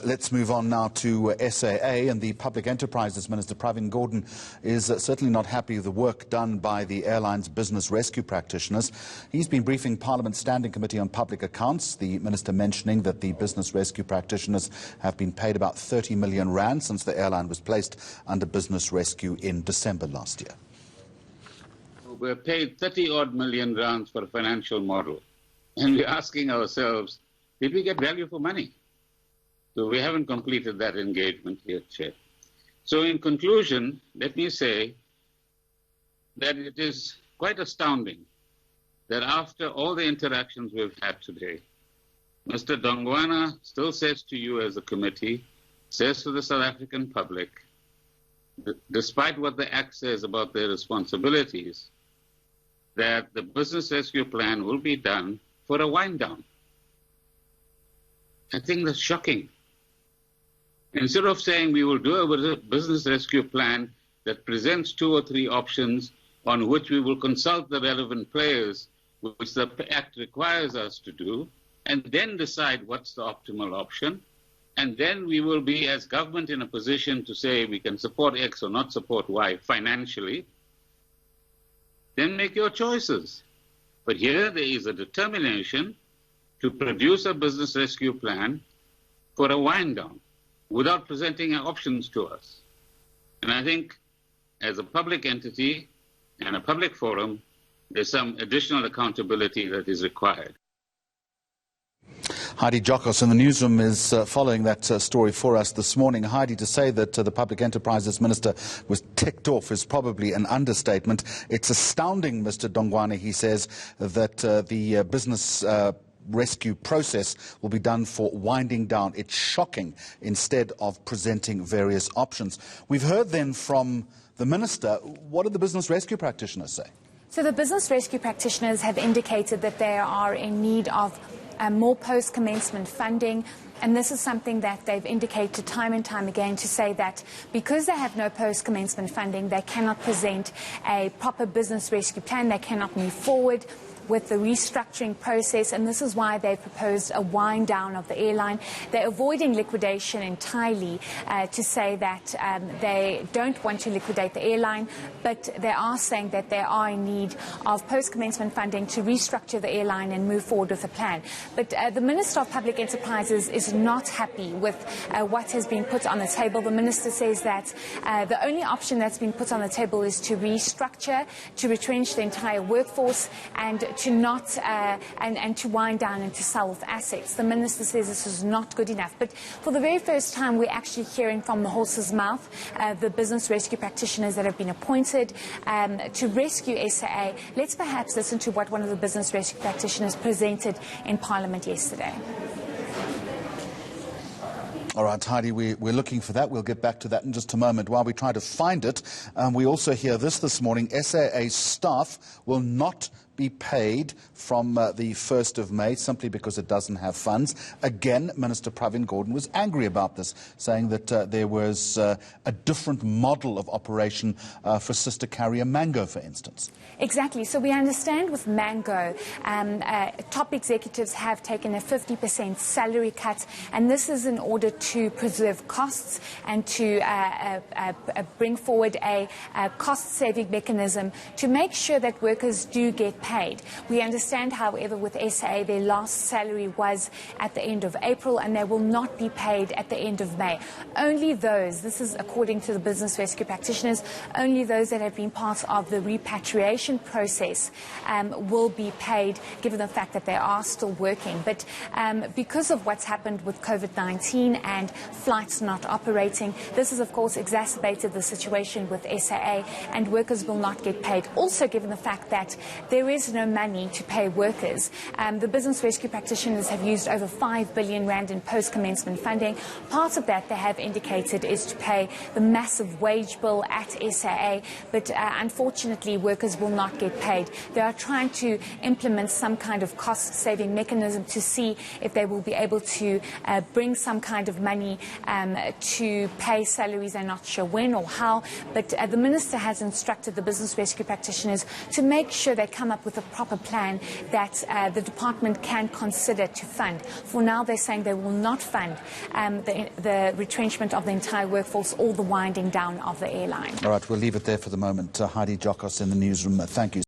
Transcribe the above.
Let's move on now to SAA, and the Public Enterprises Minister, Pravin Gordhan, is certainly not happy with the work done by the airline's business rescue practitioners. He's been briefing Parliament's Standing Committee on Public Accounts, the minister mentioning that the business rescue practitioners have been paid about 30 million rand since the airline was placed under business rescue in December last year. We're paid 30-odd million rands for a financial model, and we're asking ourselves, did we get value for money? So we haven't completed that engagement yet, Chair. So in conclusion, let me say that it is quite astounding that after all the interactions we've had today, Mr. Dongwana still says to you as a committee, says to the South African public, despite what the Act says about their responsibilities, that the business rescue plan will be done for a wind down. I think that's shocking. Instead of saying we will do a business rescue plan that presents 2 or 3 options on which we will consult the relevant players, which the Act requires us to do, and then decide what's the optimal option, and then we will be, as government, in a position to say we can support X or not support Y financially, then make your choices. But here there is a determination to produce a business rescue plan for a wind down without presenting options to us. And I think as a public entity and a public forum, there's some additional accountability that is required. Heidi Jokos in the newsroom is following that story for us this morning. Heidi, to say that the Public Enterprises Minister was ticked off is probably an understatement. It's astounding, Mr. Dongwana, he says, that the business rescue process will be done for winding down. It's shocking, instead of presenting various options. We've heard then from the Minister. What did the business rescue practitioners say? So the business rescue practitioners have indicated that they are in need of more post-commencement funding, and this is something that they've indicated time and time again, to say that because they have no post-commencement funding, they cannot present a proper business rescue plan, they cannot move forward with the restructuring process, and this is why they proposed a wind down of the airline. They're avoiding liquidation entirely, to say that they don't want to liquidate the airline, but they are saying that they are in need of post-commencement funding to restructure the airline and move forward with a plan. But the Minister of Public Enterprises is not happy with what has been put on the table. The Minister says that the only option that's been put on the table is to restructure, to retrench the entire workforce, and to not and to wind down and to sell off assets. The Minister says this is not good enough. But for the very first time, we're actually hearing from the horse's mouth the business rescue practitioners that have been appointed to rescue SAA. Let's perhaps listen to what one of the business rescue practitioners presented in Parliament yesterday. All right, Heidi, we're looking for that. We'll get back to that in just a moment. While we try to find it, we also hear this morning: SAA staff will not be paid from the 1st of May simply because it doesn't have funds. Again, Minister Pravin Gordhan was angry about this, saying that there was a different model of operation for sister carrier Mango, for instance. Exactly. So we understand with Mango, top executives have taken a 50% salary cut, and this is in order to preserve costs and to bring forward a cost-saving mechanism to make sure that workers do get paid. We understand, however, with SAA, their last salary was at the end of April, and they will not be paid at the end of May. Only those, this is according to the business rescue practitioners, only those that have been part of the repatriation process will be paid, given the fact that they are still working. But because of what's happened with COVID-19 and flights not operating, this has, of course, exacerbated the situation with SAA, and workers will not get paid. Also, given the fact that there is no money to pay workers. The business rescue practitioners have used over 5 billion rand in post-commencement funding. Part of that, they have indicated, is to pay the massive wage bill at SAA, but unfortunately workers will not get paid. They are trying to implement some kind of cost-saving mechanism to see if they will be able to bring some kind of money to pay salaries. They're not sure when or how, but the Minister has instructed the business rescue practitioners to make sure they come up with with a proper plan that the department can consider to fund. For now, they're saying they will not fund the retrenchment of the entire workforce or the winding down of the airline. All right, we'll leave it there for the moment. Heidi Jokos in the newsroom. Thank you.